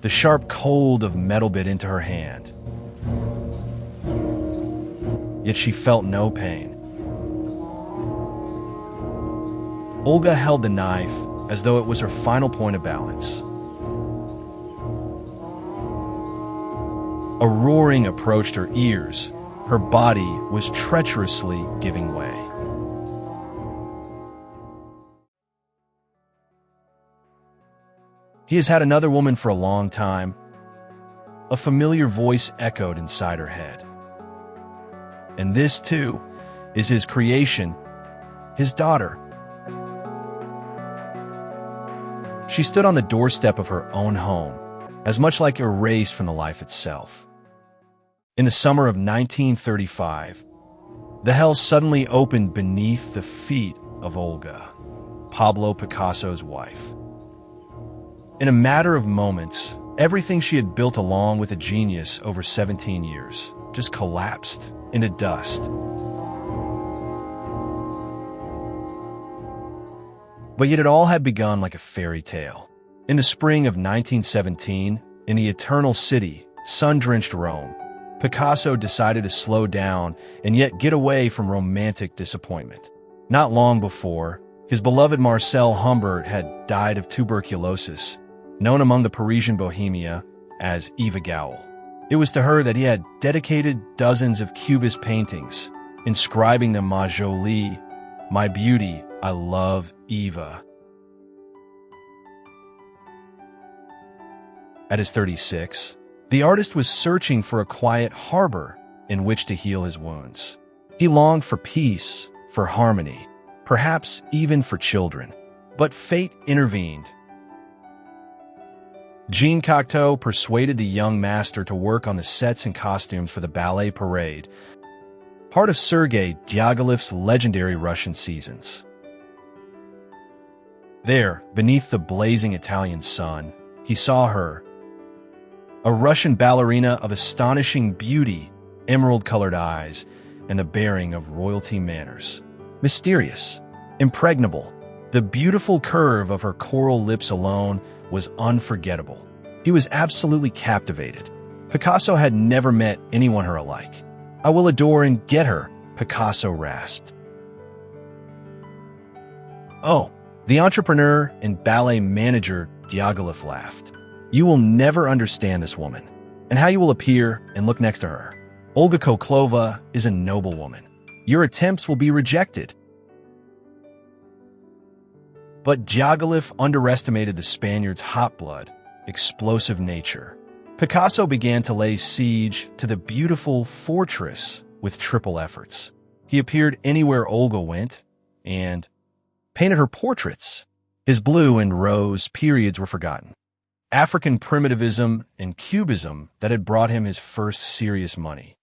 the sharp cold of metal bit into her hand. Yet she felt no pain. Olga held the knife as though it was her final point of balance. A roaring approached her ears. Her body was treacherously giving way. He has had another woman for a long time. A familiar voice echoed inside her head. And this, too, is his creation, his daughter. She stood on the doorstep of her own home, as much like erased from the life itself. In the summer of 1935, the hell suddenly opened beneath the feet of Olga, Pablo Picasso's wife. In a matter of moments, everything she had built along with a genius over 17 years just collapsed into dust. But yet it all had begun like a fairy tale. In the spring of 1917, in the Eternal City, sun-drenched Rome, Picasso decided to slow down and yet get away from romantic disappointment. Not long before, his beloved Marcel Humbert had died of tuberculosis, known among the Parisian bohemia as Eva Gaul. It was to her that he had dedicated dozens of Cubist paintings, inscribing them "Ma jolie," "My beauty, I love Eva." At his 36, the artist was searching for a quiet harbor in which to heal his wounds. He longed for peace, for harmony, perhaps even for children. But fate intervened. Jean Cocteau persuaded the young master to work on the sets and costumes for the ballet parade, part of Sergei Diaghilev's legendary Russian seasons. There, beneath the blazing Italian sun, he saw her, a Russian ballerina of astonishing beauty, emerald-colored eyes, and the bearing of royalty manners. Mysterious, impregnable, the beautiful curve of her coral lips alone was unforgettable. He was absolutely captivated. Picasso had never met anyone her alike. "I will adore and get her," Picasso rasped. "Oh," the entrepreneur and ballet manager Diaghilev laughed. "You will never understand this woman, and how you will appear and look next to her. Olga Koklova is a noble woman. Your attempts will be rejected." But Diaghilev underestimated the Spaniard's hot blood, explosive nature. Picasso began to lay siege to the beautiful fortress with triple efforts. He appeared anywhere Olga went and painted her portraits. His blue and rose periods were forgotten. African primitivism and cubism that had brought him his first serious money.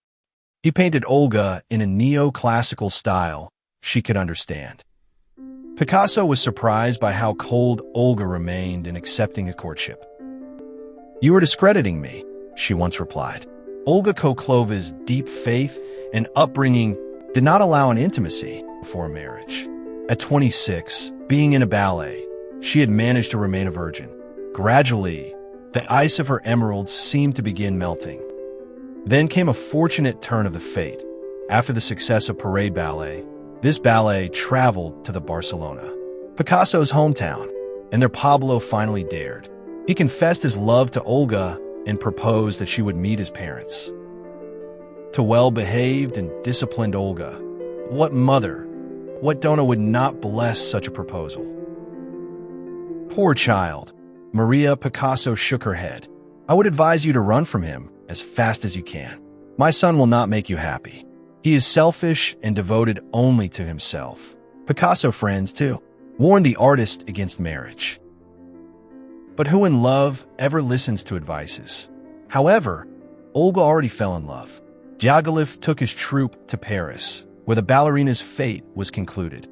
He painted Olga in a neoclassical style she could understand. Picasso was surprised by how cold Olga remained in accepting a courtship. "You are discrediting me," she once replied. Olga Koklova's deep faith and upbringing did not allow an intimacy before marriage. At 26, being in a ballet, she had managed to remain a virgin. Gradually, the ice of her emeralds seemed to begin melting. Then came a fortunate turn of the fate. After the success of Parade Ballet, this ballet traveled to the Barcelona, Picasso's hometown, and there Pablo finally dared. He confessed his love to Olga and proposed that she would meet his parents. To well-behaved and disciplined Olga, what mother, what donor would not bless such a proposal? Poor child, Maria Picasso shook her head. "I would advise you to run from him as fast as you can. My son will not make you happy. He is selfish and devoted only to himself." Picasso friends, too, warned the artist against marriage. But who in love ever listens to advices? However, Olga already fell in love. Diaghilev took his troupe to Paris, where the ballerina's fate was concluded.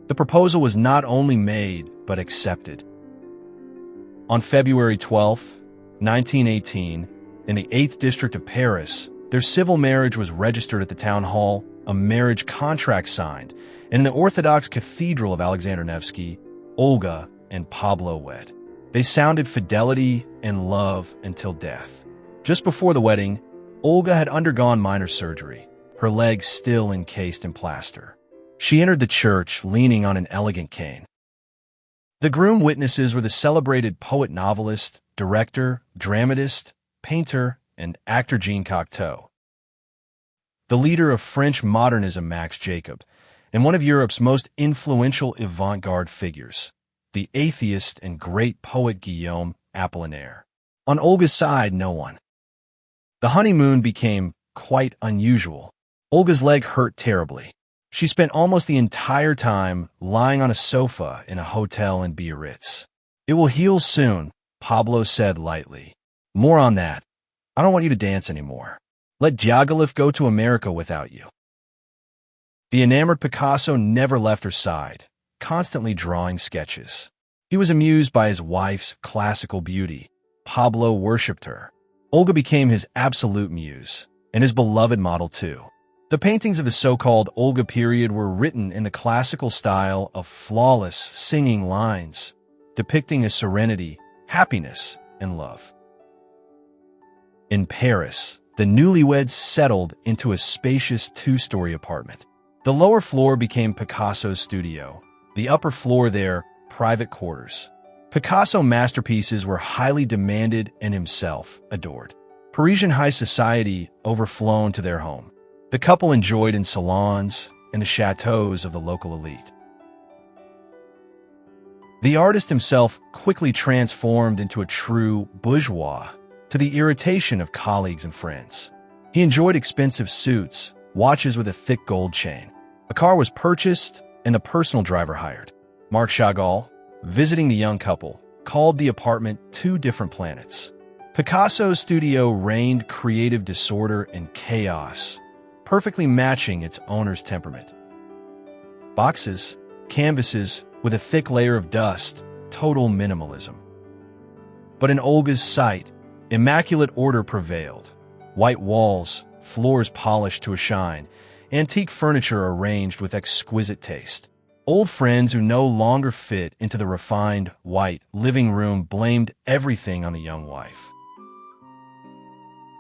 The proposal was not only made, but accepted. On February 12, 1918, in the 8th district of Paris, their civil marriage was registered at the town hall, a marriage contract signed, and in the Orthodox Cathedral of Alexander Nevsky, Olga and Pablo wed. They sounded fidelity and love until death. Just before the wedding, Olga had undergone minor surgery, her legs still encased in plaster. She entered the church leaning on an elegant cane. The groom witnesses were the celebrated poet-novelist, director, dramatist, painter, and actor Jean Cocteau, the leader of French modernism Max Jacob, and one of Europe's most influential avant-garde figures, the atheist and great poet Guillaume Apollinaire. On Olga's side, no one. The honeymoon became quite unusual. Olga's leg hurt terribly. She spent almost the entire time lying on a sofa in a hotel in Biarritz. "It will heal soon," Pablo said lightly. "More on that. I don't want you to dance anymore. Let Diaghilev go to America without you." The enamored Picasso never left her side, constantly drawing sketches. He was amused by his wife's classical beauty. Pablo worshipped her. Olga became his absolute muse, and his beloved model too. The paintings of the so-called Olga period were written in the classical style of flawless singing lines, depicting a serenity, happiness, and love. In Paris, the newlyweds settled into a spacious two-story apartment. The lower floor became Picasso's studio, the upper floor their private quarters. Picasso masterpieces were highly demanded and himself adored. Parisian high society overflown to their home. The couple enjoyed in salons and the chateaus of the local elite. The artist himself quickly transformed into a true bourgeois, to the irritation of colleagues and friends. He enjoyed expensive suits, watches with a thick gold chain. A car was purchased and a personal driver hired. Marc Chagall, visiting the young couple, called the apartment two different planets. Picasso's studio reigned creative disorder and chaos, perfectly matching its owner's temperament. Boxes, canvases with a thick layer of dust, total minimalism. But in Olga's sight, immaculate order prevailed. White walls, floors polished to a shine, antique furniture arranged with exquisite taste. Old friends who no longer fit into the refined, white living room blamed everything on the young wife.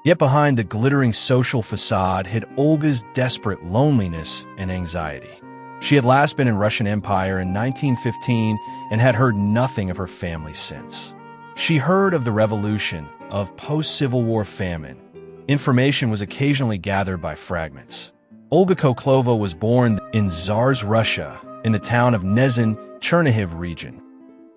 Yet behind the glittering social facade hid Olga's desperate loneliness and anxiety. She had last been in Russian Empire in 1915 and had heard nothing of her family since. She heard of the revolution, of post-Civil War famine. Information was occasionally gathered by fragments. Olga Koklova was born in Tsar's Russia, in the town of Nezhin, Chernihiv region,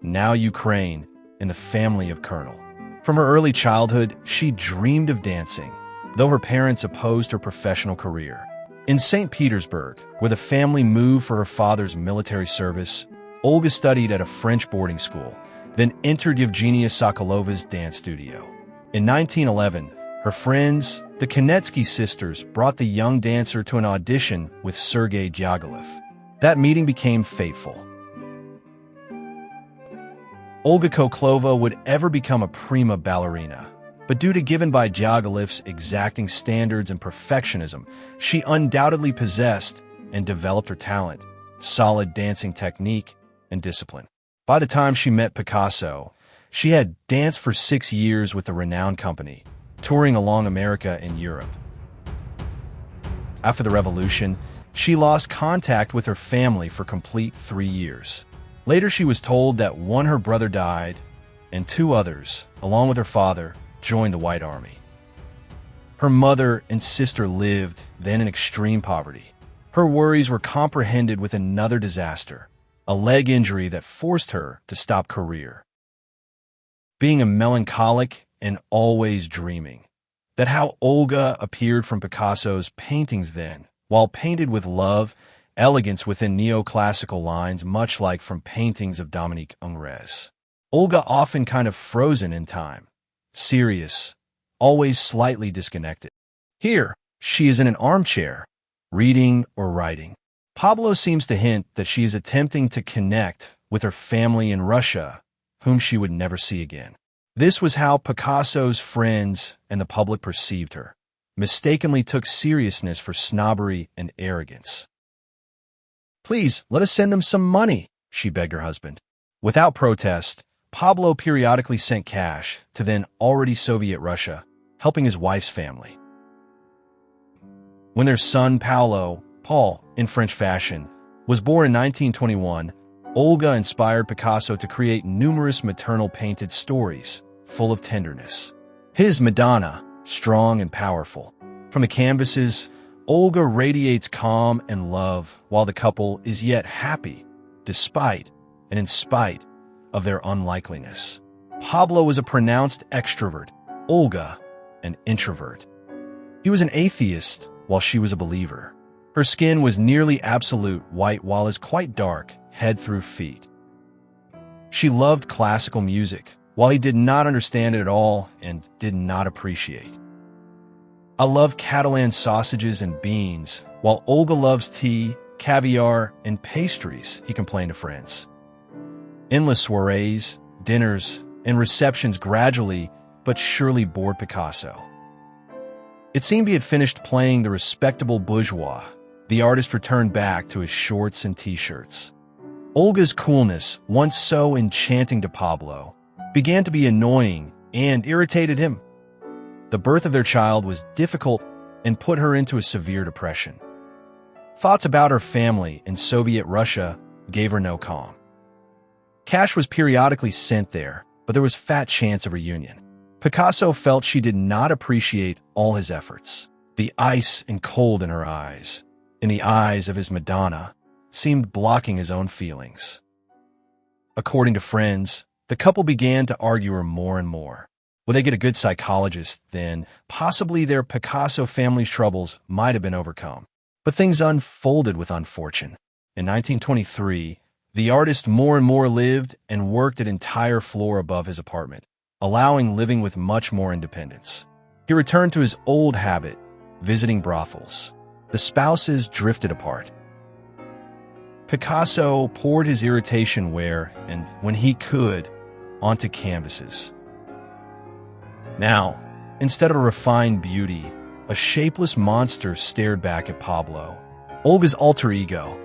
now Ukraine, in the family of Colonel. From her early childhood, she dreamed of dancing, though her parents opposed her professional career. In St. Petersburg, where the family moved for her father's military service, Olga studied at a French boarding school, then entered Yevgenia Sokolova's dance studio. In 1911, her friends, the Konetsky sisters, brought the young dancer to an audition with Sergei Diaghilev. That meeting became fateful. Olga Koklova would ever become a prima ballerina, but due to given by Diaghilev's exacting standards and perfectionism, she undoubtedly possessed and developed her talent, solid dancing technique, and discipline. By the time she met Picasso, she had danced for 6 years with a renowned company, touring along America and Europe. After the revolution, she lost contact with her family for complete 3 years. Later, she was told that one, her brother died, and 2 others, along with her father, joined the White Army. Her mother and sister lived then in extreme poverty. Her worries were comprehended with another disaster, a leg injury that forced her to stop career. Being a melancholic and always dreaming, that how Olga appeared from Picasso's paintings then, while painted with love, elegance within neoclassical lines, much like from paintings of Dominique Ingres. Olga often kind of frozen in time, serious, always slightly disconnected. Here, she is in an armchair, reading or writing. Pablo seems to hint that she is attempting to connect with her family in Russia, whom she would never see again. This was how Picasso's friends and the public perceived her, mistakenly took seriousness for snobbery and arrogance. "Please, let us send them some money," she begged her husband. Without protest, Pablo periodically sent cash to then already Soviet Russia, helping his wife's family. When their son Paul, in French fashion, was born in 1921, Olga inspired Picasso to create numerous maternal painted stories, full of tenderness. His Madonna, strong and powerful. From the canvases, Olga radiates calm and love, while the couple is yet happy, despite and in spite of their unlikeliness. Pablo was a pronounced extrovert, Olga an introvert. He was an atheist, while she was a believer. Her skin was nearly absolute white, while his quite dark, head through feet. She loved classical music, while he did not understand it at all and did not appreciate. I love Catalan sausages and beans, while Olga loves tea, caviar, and pastries, he complained to friends. Endless soirees, dinners, and receptions gradually but surely bored Picasso. It seemed he had finished playing the respectable bourgeois. The artist returned back to his shorts and t-shirts. Olga's coolness, once so enchanting to Pablo, began to be annoying and irritated him. The birth of their child was difficult and put her into a severe depression. Thoughts about her family in Soviet Russia gave her no calm. Cash was periodically sent there, but there was fat chance of reunion. Picasso felt she did not appreciate all his efforts. The ice and cold in her eyes, in the eyes of his Madonna, seemed blocking his own feelings. According to friends, the couple began to argue more and more. Would they get a good psychologist, then possibly their Picasso family's troubles might have been overcome. But things unfolded with unfortune. In 1923, the artist more and more lived and worked an entire floor above his apartment, allowing living with much more independence. He returned to his old habit, visiting brothels. The spouses drifted apart. Picasso poured his irritation where and when he could onto canvases. Now, instead of refined beauty, a shapeless monster stared back at Pablo, Olga's alter ego.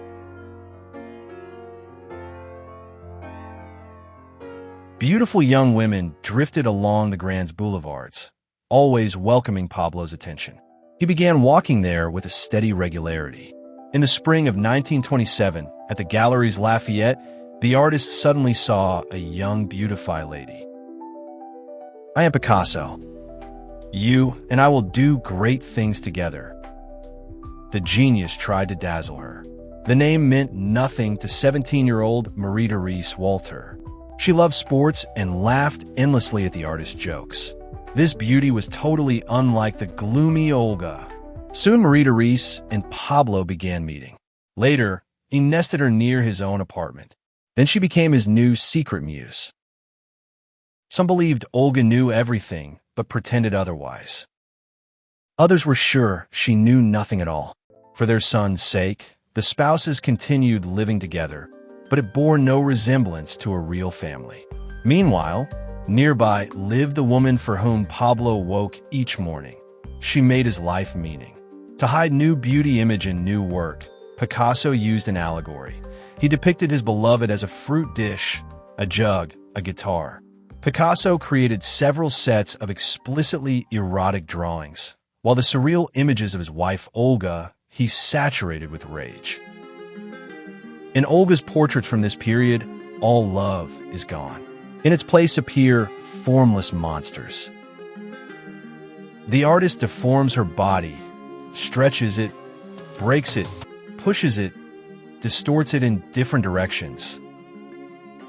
Beautiful young women drifted along the Grand boulevards, always welcoming Pablo's attention. He began walking there with a steady regularity. In the spring of 1927, at the Galeries Lafayette, the artist suddenly saw a young, beautiful lady. "I am Picasso. You and I will do great things together." The genius tried to dazzle her. The name meant nothing to 17-year-old Marie-Therese Walter. She loved sports and laughed endlessly at the artist's jokes. This beauty was totally unlike the gloomy Olga. Soon Marie-Therese and Pablo began meeting. Later, he nested her near his own apartment. Then she became his new secret muse. Some believed Olga knew everything, but pretended otherwise. Others were sure she knew nothing at all. For their son's sake, the spouses continued living together, but it bore no resemblance to a real family. Meanwhile, nearby lived the woman for whom Pablo woke each morning. She made his life meaning. To hide new beauty image in new work, Picasso used an allegory. He depicted his beloved as a fruit dish, a jug, a guitar. Picasso created several sets of explicitly erotic drawings, while the surreal images of his wife Olga he saturated with rage. In Olga's portraits from this period, all love is gone. In its place appear formless monsters. The artist deforms her body, stretches it, breaks it, pushes it, distorts it in different directions,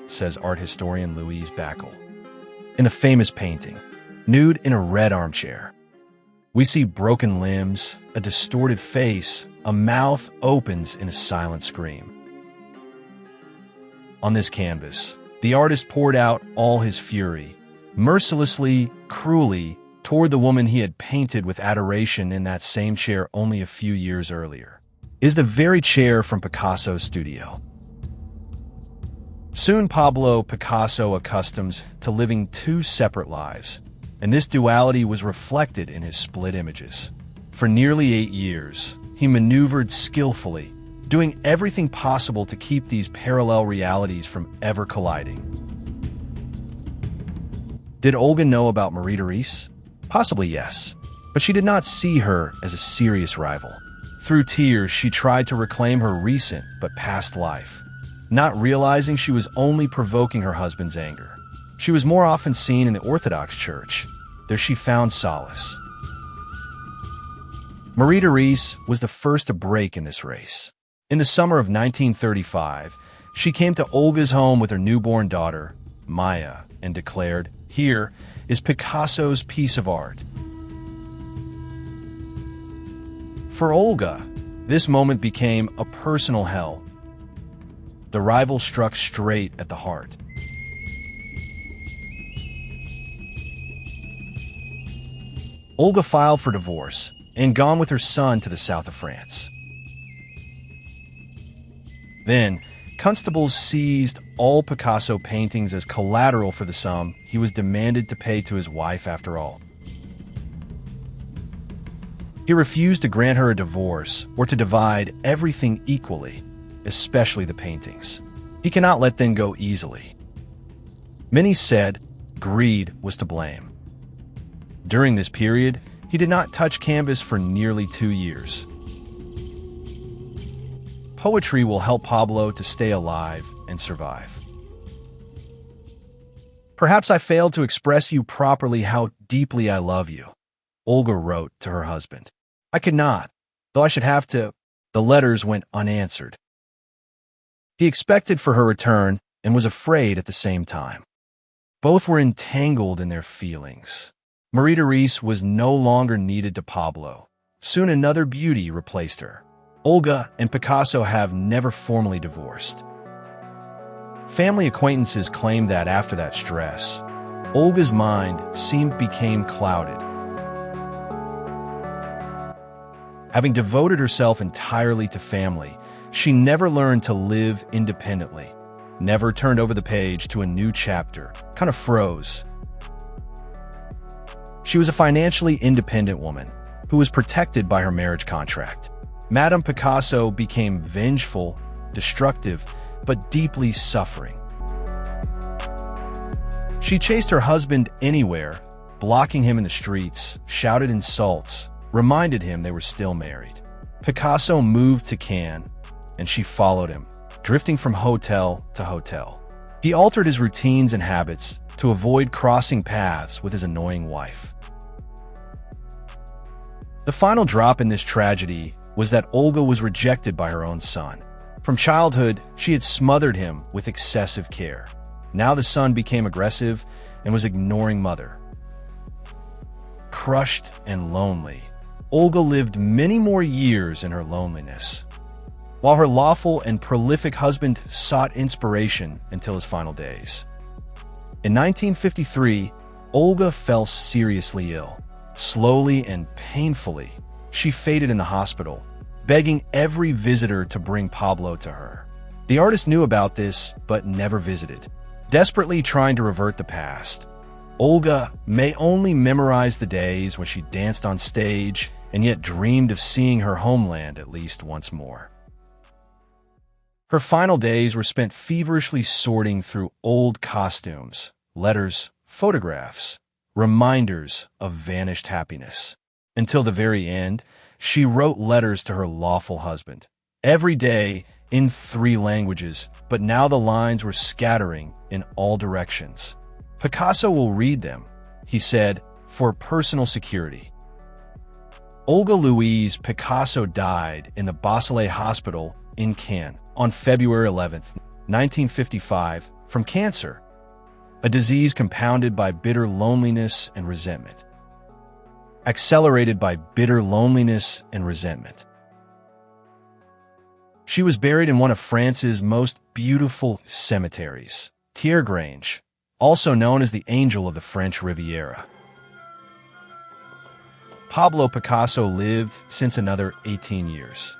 says art historian Louise Picasso. In the famous painting, Nude in a Red Armchair, we see broken limbs, a distorted face, a mouth opens in a silent scream. On this canvas, the artist poured out all his fury, mercilessly, cruelly, toward the woman he had painted with adoration in that same chair only a few years earlier. It is the very chair from Picasso's studio. Soon Pablo Picasso accustoms to living two separate lives, and this duality was reflected in his split images. For nearly 8 years, he maneuvered skillfully, doing everything possible to keep these parallel realities from ever colliding. Did Olga know about Marie Therese? Possibly yes, but she did not see her as a serious rival. Through tears, she tried to reclaim her recent but past life, not realizing she was only provoking her husband's anger. She was more often seen in the Orthodox Church. There she found solace. Marie Therese was the first to break in this race. In the summer of 1935, she came to Olga's home with her newborn daughter, Maya, and declared, "Here is Picasso's piece of art." For Olga, this moment became a personal hell. The rival struck straight at the heart. Olga filed for divorce and gone with her son to the south of France. Then, constables seized all Picasso paintings as collateral for the sum he was demanded to pay to his wife after all. He refused to grant her a divorce or to divide everything equally, especially the paintings. He cannot let them go easily. Many said greed was to blame. During this period, he did not touch canvas for nearly 2 years. Poetry will help Pablo to stay alive and survive. "Perhaps I failed to express you properly how deeply I love you," Olga wrote to her husband. "I could not, though I should have to." The letters went unanswered. He expected for her return and was afraid at the same time. Both were entangled in their feelings. Marie Therese was no longer needed to Pablo. Soon another beauty replaced her. Olga and Picasso have never formally divorced. Family acquaintances claim that after that stress, Olga's mind became clouded. Having devoted herself entirely to family, she never learned to live independently, never turned over the page to a new chapter, kind of froze. She was a financially independent woman who was protected by her marriage contract. Madame Picasso became vengeful, destructive, but deeply suffering. She chased her husband anywhere, blocking him in the streets, shouted insults, reminded him they were still married. Picasso moved to Cannes, and she followed him, drifting from hotel to hotel. He altered his routines and habits to avoid crossing paths with his annoying wife. The final drop in this tragedy was that Olga was rejected by her own son. From childhood, she had smothered him with excessive care. Now the son became aggressive and was ignoring mother. Crushed and lonely, Olga lived many more years in her loneliness, while her lawful and prolific husband sought inspiration until his final days. In 1953, Olga fell seriously ill. Slowly and painfully, she faded in the hospital, begging every visitor to bring Pablo to her. The artist knew about this, but never visited. Desperately trying to revert the past, Olga may only memorize the days when she danced on stage and yet dreamed of seeing her homeland at least once more. Her final days were spent feverishly sorting through old costumes, letters, photographs, reminders of vanished happiness. Until the very end, she wrote letters to her lawful husband, every day in 3 languages, but now the lines were scattering in all directions. "Picasso will read them," he said, for personal security. Olga Louise Picasso died in the Bossolay Hospital in Cannes on February 11, 1955, from cancer, a disease compounded by bitter loneliness and resentment. Accelerated by bitter loneliness and resentment. She was buried in one of France's most beautiful cemeteries, Tiergrange, also known as the Angel of the French Riviera. Pablo Picasso lived since another 18 years.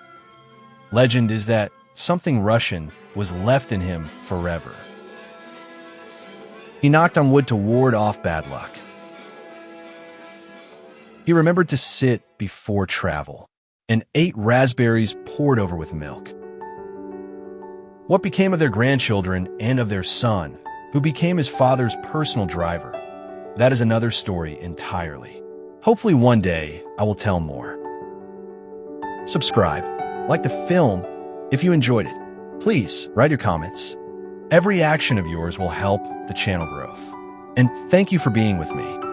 Legend is that something Russian was left in him forever. He knocked on wood to ward off bad luck. He remembered to sit before travel and ate raspberries poured over with milk. What became of their grandchildren and of their son, who became his father's personal driver? that is another story entirely. Hopefully one day I will tell more. Subscribe, like the film if you enjoyed it. Please write your comments. Every action of yours will help the channel growth. And thank you for being with me.